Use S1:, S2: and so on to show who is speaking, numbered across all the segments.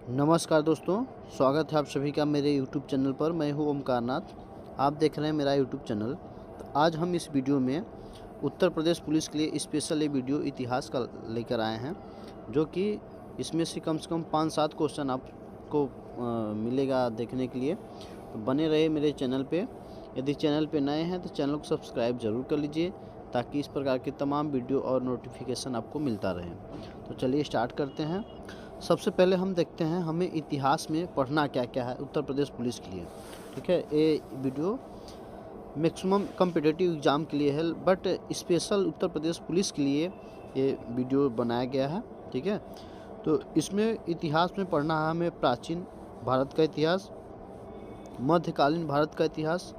S1: नमस्कार दोस्तों, स्वागत है आप सभी का मेरे यूट्यूब चैनल पर। मैं हूं ओमकारनाथ, आप देख रहे हैं मेरा यूट्यूब चैनल। तो आज हम इस वीडियो में उत्तर प्रदेश पुलिस के लिए स्पेशल ये वीडियो इतिहास का लेकर आए हैं, जो कि इसमें से कम 5-7 क्वेश्चन आपको मिलेगा देखने के लिए। तो बने रहे मेरे चैनल पे। यदि चैनल पे नए हैं तो चैनल को सब्सक्राइब ज़रूर कर लीजिए, ताकि इस प्रकार के तमाम वीडियो और नोटिफिकेशन आपको मिलता रहे। तो चलिए स्टार्ट करते हैं। सबसे पहले हम देखते हैं हमें इतिहास में पढ़ना क्या क्या है उत्तर प्रदेश पुलिस के लिए। ठीक है, ये वीडियो मैक्सिमम कम्पिटिटिव एग्ज़ाम के लिए है, but special Uttar Pradesh police के लिए ये वीडियो बनाया गया है। ठीक है, तो इसमें इतिहास में पढ़ना है हमें प्राचीन भारत का इतिहास, मध्यकालीन भारत का इतिहास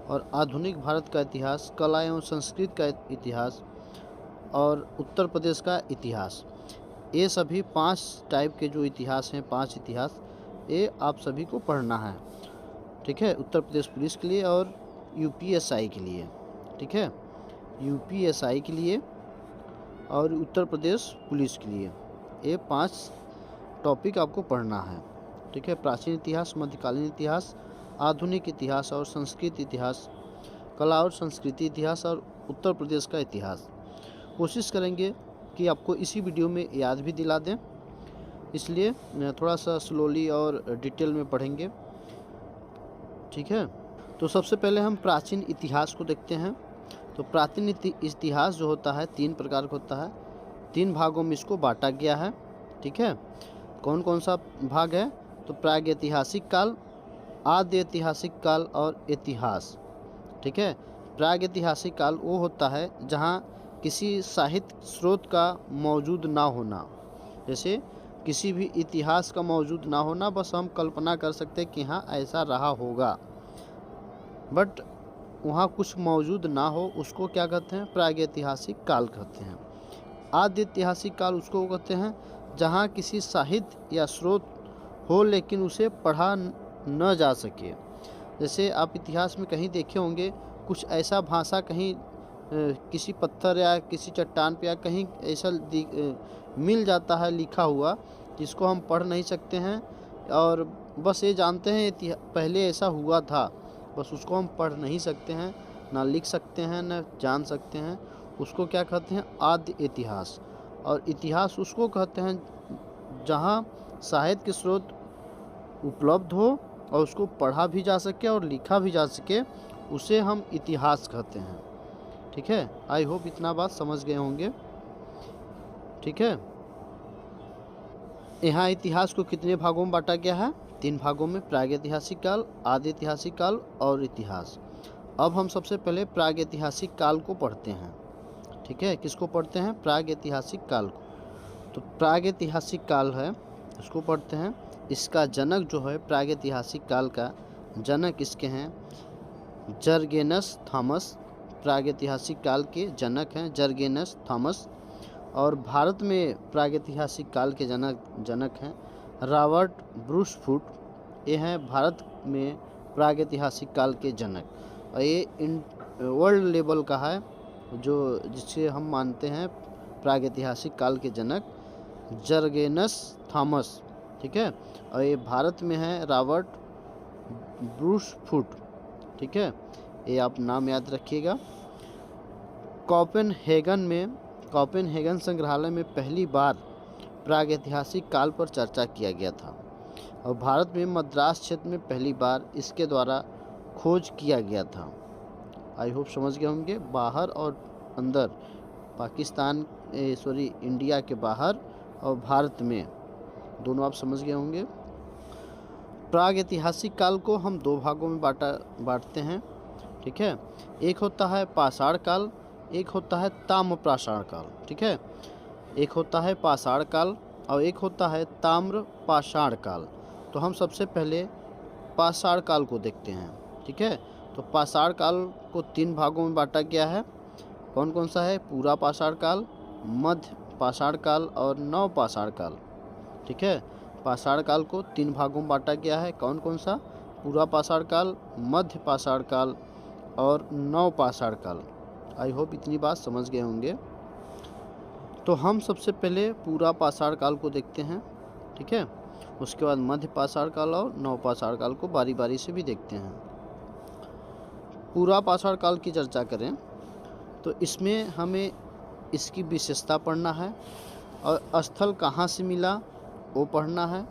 S1: और आधुनिक भारत का इतिहास, कला एवं संस्कृति का इतिहास और उत्तर प्रदेश का इतिहास। ये सभी 5 टाइप के जो इतिहास हैं, 5 इतिहास, ये आप सभी को पढ़ना है। ठीक है, उत्तर प्रदेश पुलिस के लिए और यूपीएसआई के लिए। ठीक है, यूपीएसआई के लिए और उत्तर प्रदेश पुलिस के लिए ये 5 टॉपिक आपको पढ़ना है। ठीक है, प्राचीन इतिहास, मध्यकालीन इतिहास, आधुनिक इतिहास और संस्कृत इतिहास, कला और संस्कृति इतिहास और उत्तर प्रदेश का इतिहास। कोशिश करेंगे कि आपको इसी वीडियो में याद भी दिला दें, इसलिए थोड़ा सा स्लोली और डिटेल में पढ़ेंगे। ठीक है, तो सबसे पहले हम प्राचीन इतिहास को देखते हैं। तो प्राचीन इतिहास जो होता है 3 प्रकार का होता है, 3 भागों में इसको बांटा गया है। ठीक है, कौन कौन सा भाग है? तो प्रागैतिहासिक काल, आद्य ऐतिहासिक काल और इतिहास। ठीक है, प्रागैतिहासिक काल वो होता है जहाँ किसी साहित्य स्रोत का मौजूद ना होना, जैसे किसी भी इतिहास का मौजूद ना होना, बस हम कल्पना कर सकते हैं कि हाँ ऐसा रहा होगा, बट वहाँ कुछ मौजूद ना हो, उसको क्या कहते हैं? प्रागैतिहासिक काल कहते हैं। आद्य ऐतिहासिक काल उसको कहते हैं जहाँ किसी साहित्य या स्रोत हो लेकिन उसे पढ़ा न जा सके। जैसे आप इतिहास में कहीं देखे होंगे, कुछ ऐसा भाषा कहीं किसी पत्थर या किसी चट्टान पे या कहीं ऐसा मिल जाता है लिखा हुआ, जिसको हम पढ़ नहीं सकते हैं और बस ये जानते हैं पहले ऐसा हुआ था, बस उसको हम पढ़ नहीं सकते हैं, ना लिख सकते हैं, ना जान सकते हैं। उसको क्या कहते हैं? आद्य इतिहास। और इतिहास उसको कहते हैं जहाँ साहित्य के स्रोत उपलब्ध हो और उसको पढ़ा भी जा सके और लिखा भी जा सके, उसे हम इतिहास कहते हैं। ठीक है, आई होप इतना बात समझ गए होंगे। ठीक है, यहाँ इतिहास को कितने भागों में बांटा गया है? 3 भागों में, प्रागैतिहासिक काल, आद्य ऐतिहासिक काल और इतिहास। अब हम सबसे पहले प्रागैतिहासिक काल को पढ़ते हैं। ठीक है, किसको पढ़ते हैं? प्रागैतिहासिक काल को। तो प्रागैतिहासिक काल है, उसको पढ़ते हैं। इसका जनक जो है, प्रागैतिहासिक काल का जनक इसके हैं जर्गेनस थॉमस। प्रागैतिहासिक काल के जनक हैं जर्गेनस थॉमस। और भारत में प्रागैतिहासिक काल के जनक हैं रॉबर्ट ब्रूस फुट। ये हैं भारत में प्रागैतिहासिक काल के जनक, और ये वर्ल्ड लेवल का है, जो जिसे हम मानते हैं प्रागैतिहासिक काल के जनक जर्गेनस थॉमस। ठीक है, और ये भारत में है रॉबर्ट ब्रूस फुट। ठीक है, ये आप नाम याद रखिएगा। कोपेनहेगन संग्रहालय में पहली बार प्रागैतिहासिक काल पर चर्चा किया गया था, और भारत में मद्रास क्षेत्र में पहली बार इसके द्वारा खोज किया गया था। आई होप समझ गए होंगे। बाहर और अंदर, पाकिस्तान इंडिया के बाहर और भारत में, दोनों आप समझ गए होंगे। प्रागैतिहासिक काल को हम 2 भागों में बांटते हैं। ठीक है, एक होता है पाषाण काल, एक होता है ताम्रपाषाण काल। ठीक है, एक होता है पाषाण काल और एक होता है ताम्रपाषाण काल। तो हम सबसे पहले पाषाण काल को देखते हैं। ठीक है, तो पाषाण काल को 3 भागों में बांटा गया है। कौन कौन सा है? पूरा पाषाण काल, मध्य पाषाण काल और नव पाषाण काल। ठीक है, पाषाण काल को 3 भागों में बांटा गया है। कौन कौन सा? पूरा पाषाण काल, मध्य पाषाण काल और नव पाषाण काल। आई होप इतनी बात समझ गए होंगे। तो हम सबसे पहले पूरा पाषाण काल को देखते हैं। ठीक है, उसके बाद मध्य पाषाण काल और नव पाषाण काल को बारी बारी से भी देखते हैं। पूरा पाषाण काल की चर्चा करें तो इसमें हमें इसकी विशेषता पढ़ना है और स्थल कहाँ से मिला वो पढ़ना है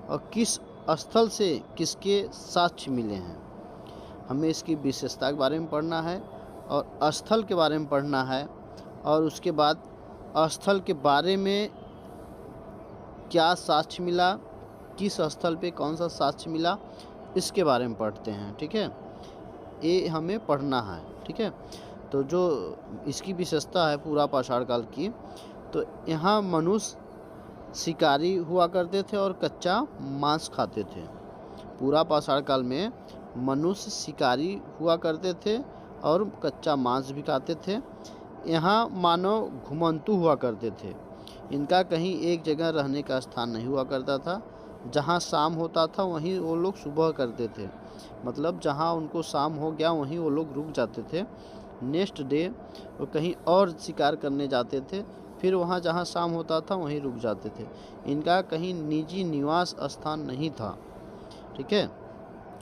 S1: और किस स्थल से किसके साक्ष्य मिले हैं। हमें इसकी विशेषता के बारे में पढ़ना है और स्थल के बारे में पढ़ना है और उसके बाद स्थल के बारे में क्या साक्ष्य मिला, किस स्थल पे कौन सा साक्ष्य मिला, इसके बारे में पढ़ते हैं। ठीक है, ये हमें पढ़ना है। ठीक है, तो जो इसकी विशेषता है पूरा पाषाण काल की, तो यहाँ मनुष्य शिकारी हुआ करते थे और कच्चा मांस खाते थे। पूरा पाषाण काल में मनुष्य शिकारी हुआ करते थे और कच्चा मांस भी खाते थे। यहाँ मानव घुमंतु हुआ करते थे। इनका कहीं एक जगह रहने का स्थान नहीं हुआ करता था। जहाँ शाम होता था वहीं वो लोग सुबह करते थे, मतलब जहाँ उनको शाम हो गया वहीं वो लोग रुक जाते थे। नेक्स्ट डे वो कहीं और शिकार करने जाते थे, फिर वहाँ जहाँ शाम होता था वहीं रुक जाते थे। इनका कहीं निजी निवास स्थान नहीं था। ठीक है,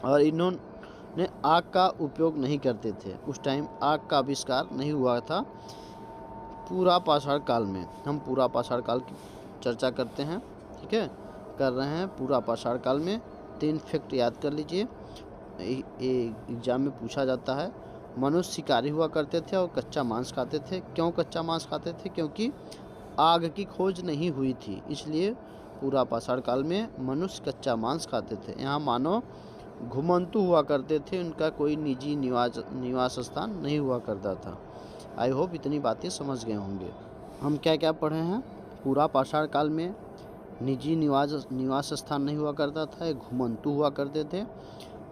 S1: और इन्होंने आग का उपयोग नहीं करते थे। उस टाइम आग का आविष्कार नहीं हुआ था पूरा पाषाण काल में। हम पूरा पाषाण काल की चर्चा करते हैं। ठीक है, कर रहे हैं पूरा पाषाण काल में। 3 फैक्ट याद कर लीजिए, एग्जाम में पूछा जाता है। मनुष्य शिकारी हुआ करते थे और कच्चा मांस खाते थे। क्यों कच्चा मांस खाते थे? क्योंकि आग की खोज नहीं हुई थी, इसलिए पूरा पाषाण काल में मनुष्य कच्चा मांस खाते थे। यहाँ मानव घुमंतु हुआ करते थे, उनका कोई निजी निवास स्थान नहीं हुआ करता था। आई होप इतनी बातें समझ गए होंगे। हम क्या क्या पढ़े हैं? पूरा पाषाण काल में निजी निवास स्थान नहीं हुआ करता था, ये घुमंतु हुआ करते थे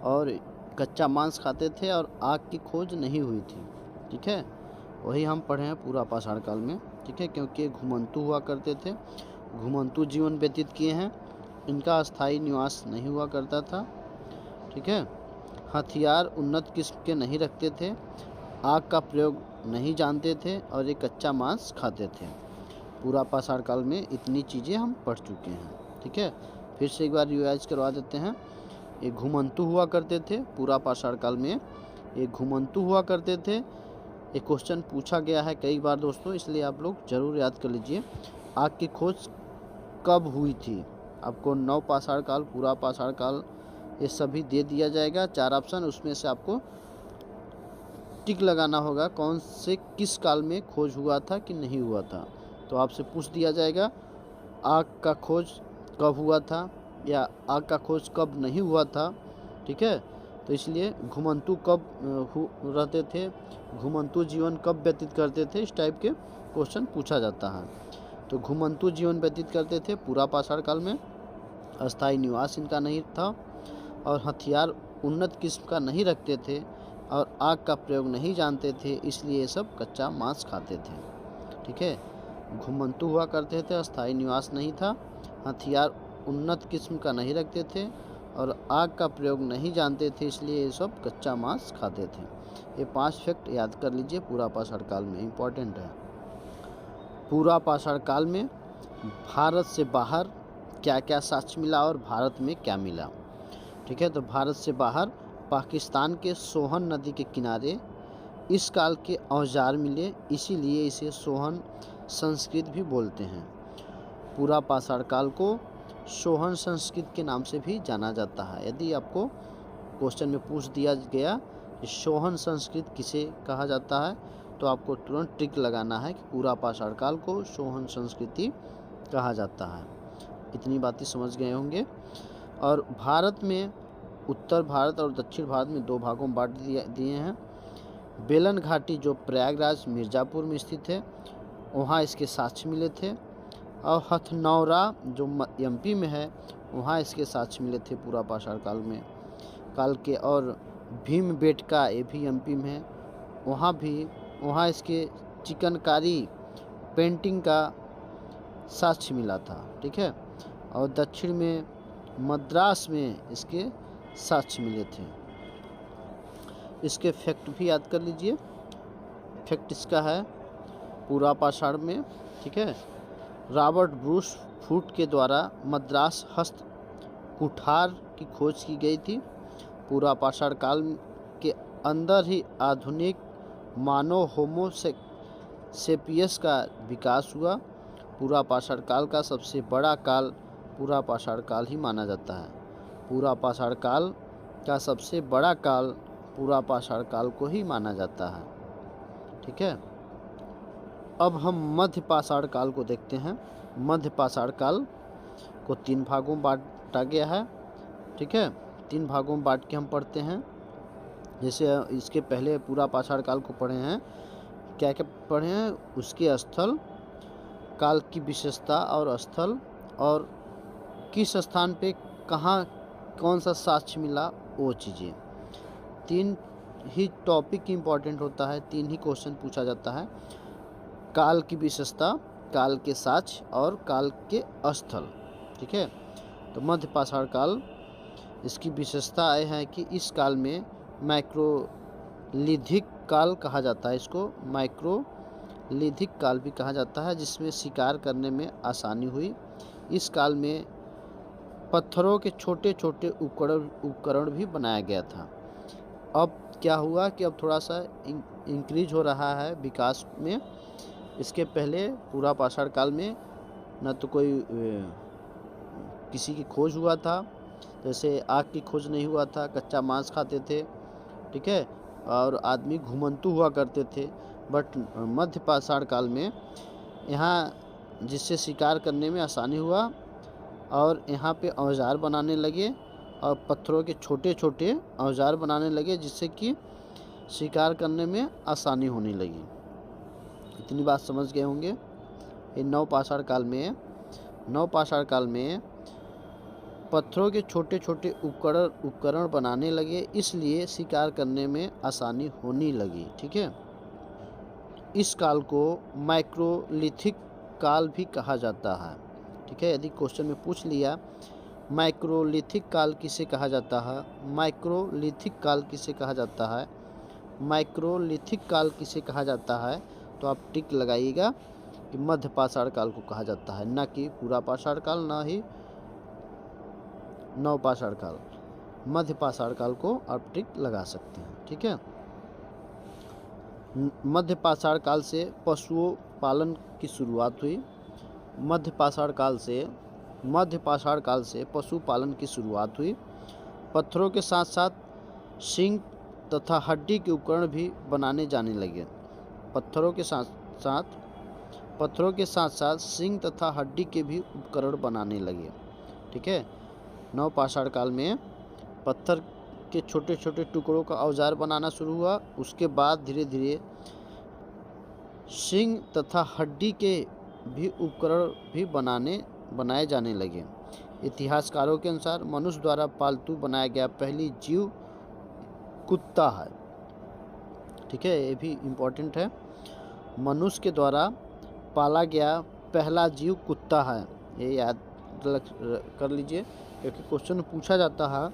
S1: और कच्चा मांस खाते थे और आग की खोज नहीं हुई थी। ठीक है, वही हम पढ़े हैं पूरा पाषाण काल में। ठीक है, क्योंकि घुमंतु हुआ करते थे, घुमंतु जीवन व्यतीत किए हैं, इनका अस्थायी निवास नहीं हुआ करता था। ठीक है, हथियार उन्नत किस्म के नहीं रखते थे, आग का प्रयोग नहीं जानते थे और ये कच्चा मांस खाते थे। पूरा पाषाण काल में इतनी चीज़ें हम पढ़ चुके हैं। ठीक है, फिर से एक बार रिवाइज करवा देते हैं। ये घुमंतु हुआ करते थे पूरा पाषाण काल में, ये घुमंतु हुआ करते थे। ये क्वेश्चन पूछा गया है कई बार दोस्तों, इसलिए आप लोग ज़रूर याद कर लीजिए। आग की खोज कब हुई थी? आपको नव पाषाण काल, पूरा पाषाण काल, ये सभी दे दिया जाएगा। 4 ऑप्शन, उसमें से आपको टिक लगाना होगा कौन से किस काल में खोज हुआ था कि नहीं हुआ था। तो आपसे पूछ दिया जाएगा आग का खोज कब हुआ था या आग का खोज कब नहीं हुआ था। ठीक है, तो इसलिए घुमंतु कब रहते थे, घुमंतु जीवन कब व्यतीत करते थे, इस टाइप के क्वेश्चन पूछा जाता है। तो घुमंतु जीवन व्यतीत करते थे पूरा पाषाण काल में, अस्थायी निवास इनका नहीं था और हथियार उन्नत किस्म का नहीं रखते थे और आग का प्रयोग नहीं जानते थे, इसलिए ये सब कच्चा मांस खाते थे। ठीक है, घुमंतु हुआ करते थे, अस्थायी निवास नहीं था, हथियार उन्नत किस्म का नहीं रखते थे और आग का प्रयोग नहीं जानते थे, इसलिए ये सब कच्चा मांस खाते थे। ये 5 फैक्ट याद कर लीजिए पूरा पाषाण काल में, इम्पॉर्टेंट है। पूरा पाषाण काल में भारत से बाहर क्या क्या साक्ष्य मिला और भारत में क्या मिला। ठीक है, तो भारत से बाहर पाकिस्तान के सोहन नदी के किनारे इस काल के औजार मिले, इसीलिए इसे सोहन संस्कृत भी बोलते हैं। पूरा पाषाण काल को सोहन संस्कृत के नाम से भी जाना जाता है। यदि आपको क्वेश्चन में पूछ दिया गया कि सोहन संस्कृत किसे कहा जाता है, तो आपको तुरंत टिक लगाना है कि पूरा पाषाण काल को सोहन संस्कृति कहा जाता है। इतनी बातें समझ गए होंगे। और भारत में उत्तर भारत और दक्षिण भारत में 2 भागों में बांट दिए हैं। बेलन घाटी जो प्रयागराज मिर्ज़ापुर में स्थित है, वहाँ इसके साक्ष्य मिले थे। और हथनौरा जो एमपी में है, वहाँ इसके साक्ष्य मिले थे पूरा पाषाण काल के। और भीमबेटका, ये भी एमपी में है, वहाँ इसके चिकनकारी पेंटिंग का साक्ष्य मिला था। ठीक है, और दक्षिण में मद्रास में इसके साक्ष्य मिले थे। इसके फैक्ट भी याद कर लीजिए। फैक्ट इसका है पूरा पाषाण में। ठीक है, रॉबर्ट ब्रूस फूट के द्वारा मद्रास कुठार की खोज की गई थी। पूरा पाषाण काल के अंदर ही आधुनिक मानव होमो सेपियस का विकास हुआ। पूरा पाषाण काल का सबसे बड़ा काल पूरा पाषाण काल ही माना जाता है। पूरा पाषाण काल का सबसे बड़ा काल पूरा पाषाण काल को ही माना जाता है। ठीक है, अब हम मध्य पाषाण काल को देखते हैं। मध्य पाषाण काल को 3 भागों में बांटा गया है। ठीक है, 3 भागों में बांट के हम पढ़ते हैं। जैसे इसके पहले पूरा पाषाण काल को पढ़े हैं, क्या क्या पढ़े हैं, उसके स्थल, काल की विशेषता और स्थल, और किस स्थान पे कहाँ कौन सा साक्ष्य मिला, वो चीज़ें। 3 ही टॉपिक इम्पॉर्टेंट होता है, 3 ही क्वेश्चन पूछा जाता है। काल की विशेषता, काल के साक्ष्य और काल के स्थल। ठीक है, तो मध्य पाषाण काल, इसकी विशेषताएं हैं कि इस काल में माइक्रोलिथिक काल कहा जाता है। इसको माइक्रोलिथिक काल भी कहा जाता है, जिसमें शिकार करने में आसानी हुई। इस काल में पत्थरों के छोटे छोटे उपकरण भी बनाया गया था। अब क्या हुआ कि अब थोड़ा सा इंक्रीज हो रहा है विकास में। इसके पहले पूरा पाषाण काल में न तो कोई किसी की खोज हुआ था, जैसे आग की खोज नहीं हुआ था, कच्चा मांस खाते थे। ठीक है, और आदमी घुमंतु हुआ करते थे। बट मध्य पाषाण काल में यहाँ जिससे शिकार करने में आसानी हुआ, और यहाँ पे औजार बनाने लगे, और पत्थरों के छोटे छोटे औजार बनाने लगे, जिससे कि शिकार करने में आसानी होने लगी। इतनी बात समझ गए होंगे। ये नव पाषाण काल में पत्थरों के छोटे छोटे उपकरण बनाने लगे, इसलिए शिकार करने में आसानी होने लगी। ठीक है, इस काल को माइक्रोलिथिक काल भी कहा जाता है। ठीक है, यदि क्वेश्चन में पूछ लिया माइक्रोलिथिक काल किसे कहा जाता है, माइक्रोलिथिक काल किसे कहा जाता है, माइक्रोलिथिक काल किसे कहा जाता है, तो आप टिक लगाइएगा कि मध्य पाषाण काल को कहा जाता है, ना कि पूरा पाषाण काल, ना ही नव पाषाण काल। मध्य पाषाण काल को आप टिक लगा सकते हैं। ठीक है, मध्य पाषाण काल से पशुओं पालन की शुरुआत हुई। मध्य पाषाण काल से पशुपालन की शुरुआत हुई। पत्थरों के साथ साथ सींग तथा हड्डी के उपकरण भी बनाने जाने लगे। पत्थरों के साथ साथ सींग तथा हड्डी के भी उपकरण बनाने लगे। ठीक है, नव पाषाण काल में पत्थर के छोटे छोटे टुकड़ों का औजार बनाना शुरू हुआ। उसके बाद धीरे धीरे सींग तथा हड्डी के भी उपकरण भी बनाए जाने लगे। इतिहासकारों के अनुसार मनुष्य द्वारा पालतू बनाया गया पहली जीव कुत्ता है। ठीक है, ये भी इम्पोर्टेंट है। मनुष्य के द्वारा पाला गया पहला जीव कुत्ता है, ये याद कर लीजिए, क्योंकि क्वेश्चन में पूछा जाता है,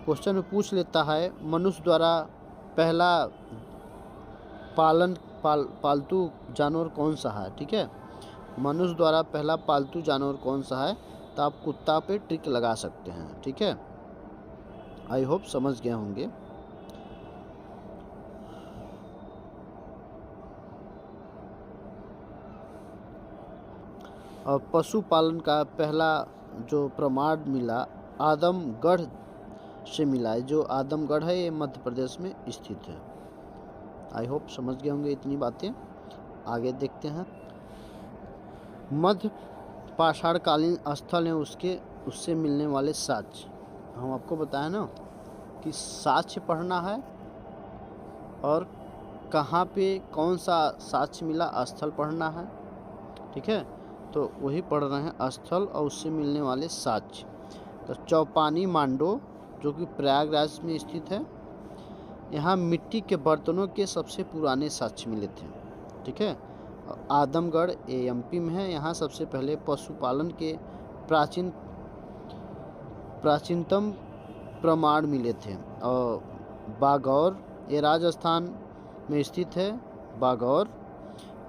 S1: क्वेश्चन में पूछ लेता है मनुष्य द्वारा पहला पालतू जानवर कौन सा है। ठीक है, मनुष्य द्वारा पहला पालतू जानवर कौन सा है, तो आप कुत्ता पे टिक लगा सकते हैं। ठीक है, आई होप समझ गए होंगे। और पशुपालन का पहला जो प्रमाण मिला आदमगढ़ से मिला है। जो आदमगढ़ है ये मध्य प्रदेश में स्थित है। आई होप समझ गए होंगे इतनी बातें। आगे देखते हैं। मध्य पाषाणकालीन स्थल है उससे मिलने वाले साक्ष्य। हम आपको बताया ना कि साक्ष्य पढ़ना है, और कहाँ पे कौन सा साक्ष्य मिला स्थल पढ़ना है। ठीक है, तो वही पढ़ रहे हैं, स्थल और उससे मिलने वाले साक्ष्य। तो चौपानी मांडो जो कि प्रयागराज में स्थित है, यहाँ मिट्टी के बर्तनों के सबसे पुराने साक्ष्य मिले थे। ठीक है, आदमगढ़ एमपी में है, यहाँ सबसे पहले पशुपालन के प्राचीनतम प्रमाण मिले थे। और बागौर ये राजस्थान में स्थित है, बागौर,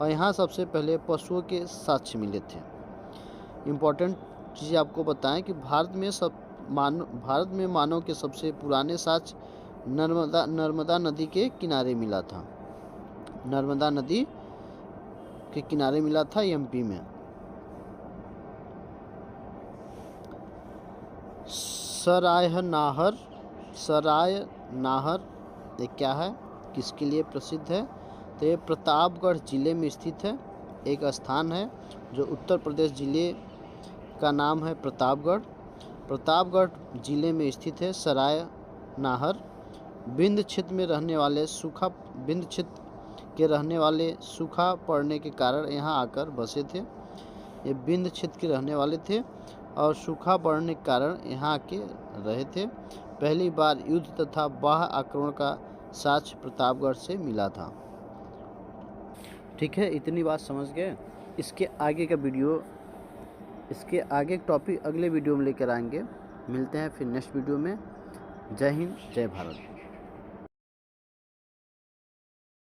S1: और यहाँ सबसे पहले पशुओं के साक्ष्य मिले थे। इम्पोर्टेंट चीज़ आपको बताएं कि भारत में भारत में मानव के सबसे पुराने साक्ष्य नर्मदा नदी के किनारे मिला था। नर्मदा नदी के किनारे मिला था एमपी में। सराय नाहर ये क्या है, किसके लिए प्रसिद्ध है? तो ये प्रतापगढ़ जिले में स्थित है। एक स्थान है जो उत्तर प्रदेश जिले का नाम है प्रतापगढ़। प्रतापगढ़ जिले में स्थित है सराय नाहर। विंध्य क्षेत्र के रहने वाले सूखा पड़ने के कारण यहाँ आकर बसे थे। ये विंध्य क्षेत्र के रहने वाले थे और सूखा पड़ने के कारण यहाँ आके रहे थे। पहली बार युद्ध तथा बाह्य आक्रमण का साक्ष्य प्रतापगढ़ से मिला था। ठीक है, इतनी बात समझ गए। इसके आगे टॉपिक अगले वीडियो में लेकर आएंगे। मिलते हैं फिर नेक्स्ट वीडियो में। जय हिंद, जय भारत।